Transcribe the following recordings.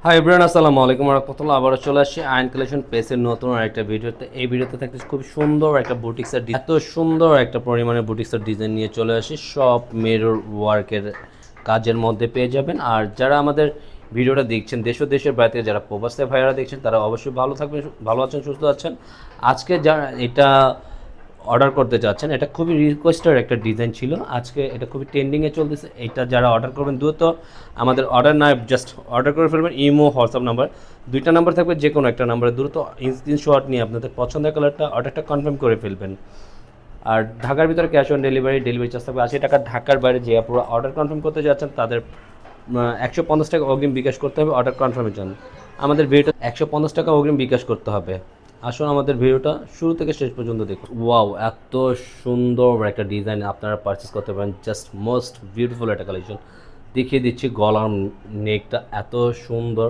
Hi everyone, আসসালামু আলাইকুম ওয়া রাহমাতুল্লাহ। আবারও চলে আসছি আয়ন কালেকশন পেজের নতুন আরেকটা ভিডিওতে। এই ভিডিওতে থাকছে খুব সুন্দর একটা বুটিক্সের এত সুন্দর একটা পরিমাণে বুটিক্সের ডিজাইন নিয়ে চলে আসি। সব মিরর ওয়ার্কের কাজের মধ্যে পেয়ে যাবেন। আর যারা আমাদের ভিডিওটা দেখছেন দেশ ও দেশের বাইরে থেকে যারা প্রবাসী ভাইয়ারা দেখছেন, তারা অবশ্যই ভালো থাকবেন, ভালো আছেন, সুস্থ আছেন। আজকে যারা এটা অর্ডার করতে চাচ্ছেন, এটা খুবই রিকোয়েস্টের একটা ডিজাইন ছিল। আজকে এটা খুবই ট্রেন্ডিংয়ে চলতেছে। এটা যারা অর্ডার করবেন দ্রুত আমাদের অর্ডার না জাস্ট অর্ডার করে ফেলবেন। ইমো হোয়াটসঅ্যাপ নাম্বার দুইটা নাম্বার থাকবে, যে কোনো একটা নাম্বারে দ্রুত স্ক্রিনশট নিয়ে আপনাদের পছন্দের কালারটা অর্ডারটা কনফার্ম করে ফেলবেন। আর ঢাকার ভিতরে ক্যাশ অন ডেলিভারি চার্জ থাকবে 80 টাকা। ঢাকার বাইরে যে আপনারা অর্ডার কনফার্ম করতে যাচ্ছেন তাদের 150 টাকা অগ্রিম বিকাশ করতে হবে অর্ডার কনফার্মের জন্য। আমাদের ভিডিওটা 150 টাকা অগ্রিম বিকাশ করতে হবে। আসুন আমাদের ভিডিওটা শুরু থেকে শেষ পর্যন্ত দেখুন। ওয়াও, এত সুন্দর একটা ডিজাইন আপনারা পারচেস করতে পারেন। জাস্ট মোস্ট বিউটিফুল একটা কালেকশন দেখিয়ে দিচ্ছি। গলার নেকটা এত সুন্দর,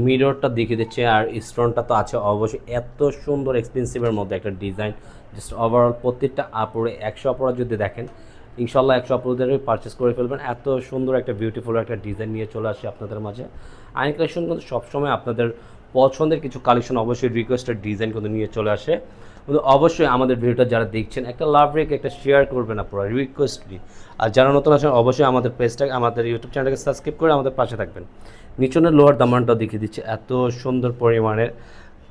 মিররটা দেখিয়ে দিচ্ছে, আর স্টোনটা তো আছে অবশ্যই। এত সুন্দর এক্সপেন্সিভের মধ্যে একটা ডিজাইন। জাস্ট ওভারঅল প্রত্যেকটা আপরে 100 আপরা যদি দেখেন, ইনশাল্লাহ 100 আপরাদেরই পারচেস করে ফেলবেন। এত সুন্দর একটা বিউটিফুল একটা ডিজাইন নিয়ে চলে আসে আপনাদের মাঝে। আইন কালেকশন কিন্তু সবসময় আপনাদের পছন্দের কিছু কালেকশন, অবশ্যই রিকোয়েস্টেড ডিজাইন কিন্তু নিয়ে চলে আসে। কিন্তু অবশ্যই আমাদের ভিডিওটা যারা দেখছেন একটা লাভ রেখে একটা শেয়ার করবেন আপনারা, রিকোয়েস্টলি। আর যারা নতুন আছেন অবশ্যই আমাদের পেজটা, আমাদের ইউটিউব চ্যানেলটাকে সাবস্ক্রাইব করে আমাদের পাশে থাকবেন। নিচনের লোয়ার দামানটা দেখিয়ে দিচ্ছে, এত সুন্দর পরিমাণের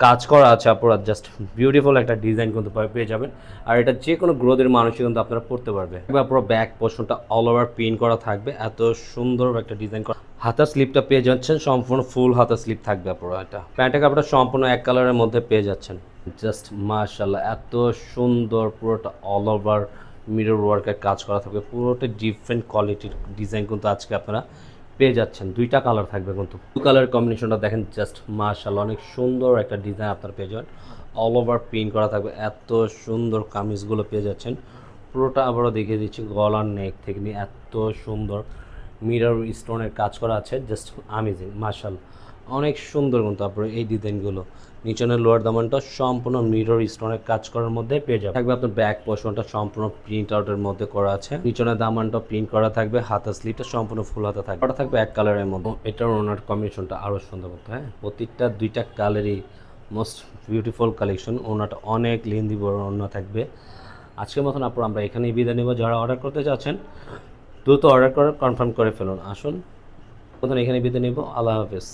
কাজ করা আছে আপনারা। জাস্ট বিউটিফুল একটা ডিজাইন কিন্তু পেয়ে যাবেন। আর এটা যে কোনো গ্রোথের মানুষই কিন্তু আপনারা পড়তে পারবে। পুরো ব্যাক পোর্শনটা অল ওভার প্রিন্ট করা থাকবে, এত সুন্দর একটা ডিজাইন করা। হাতার স্লিপটা পেয়ে যাচ্ছেন সম্পূর্ণ ফুল হাতার স্লিপ থাকবে আপনারা। এটা প্যান্টের কাপড়টা সম্পূর্ণ এক কালারের মধ্যে পেয়ে যাচ্ছেন। জাস্ট মাশাআল্লাহ, এত সুন্দর পুরোটা অল ওভার মিরর ওয়ার্কের কাজ করা থাকবে। পুরোটা ডিফারেন্ট কোয়ালিটির ডিজাইন কিন্তু আজকে আপনারা পেয়ে যাচ্ছেন। দুইটা কালার থাকবে কিন্তু, টু কালার কম্বিনেশনটা দেখেন। জাস্ট মাশাআল্লাহ, অনেক সুন্দর একটা ডিজাইন আপনারা পেয়ে যাবেন। অল ওভার প্রিন্ট করা থাকবে, এত সুন্দর কামিজগুলো পেয়ে যাচ্ছেন। পুরোটা আবারও দেখিয়ে দিচ্ছি, গলার নেক থেকে নিয়ে এত সুন্দর মিরর স্টোনের কাজ করা আছে। জাস্ট আমেজিং, মাশাআল্লাহ, অনেক সুন্দর কিন্তু আপনার এই ডিজাইনগুলো। নিচনের লোয়ার দামানটা সম্পূর্ণ মিরর স্টোনের কাজ করার মধ্যে পেয়ে যাবে। থাকবে আপনার ব্যাক পোর্শনটা সম্পূর্ণ প্রিন্ট আউটের মধ্যে করা আছে। নিচনের দামানটা প্রিন্ট করা থাকবে, হাতা স্লিপটা সম্পূর্ণ ফুল হাতা থাকবে। ওটা থাকবে এক কালারের মধ্যে। এটার ওনার কম্বিনেশনটা আরও সুন্দর মতো। হ্যাঁ, প্রত্যেকটা দুইটা কালারই মোস্ট বিউটিফুল কালেকশন। ওনাটা অনেক লেন্দি বড় ওনা থাকবে। আজকের মতন আমরা এখানেই বিদায় নেব। যারা অর্ডার করতে চাচ্ছেন দ্রুত অর্ডার করে কনফার্ম করে ফেলুন। আসুন মতন এখানে বিদায় নেব। আল্লাহ হাফেজ।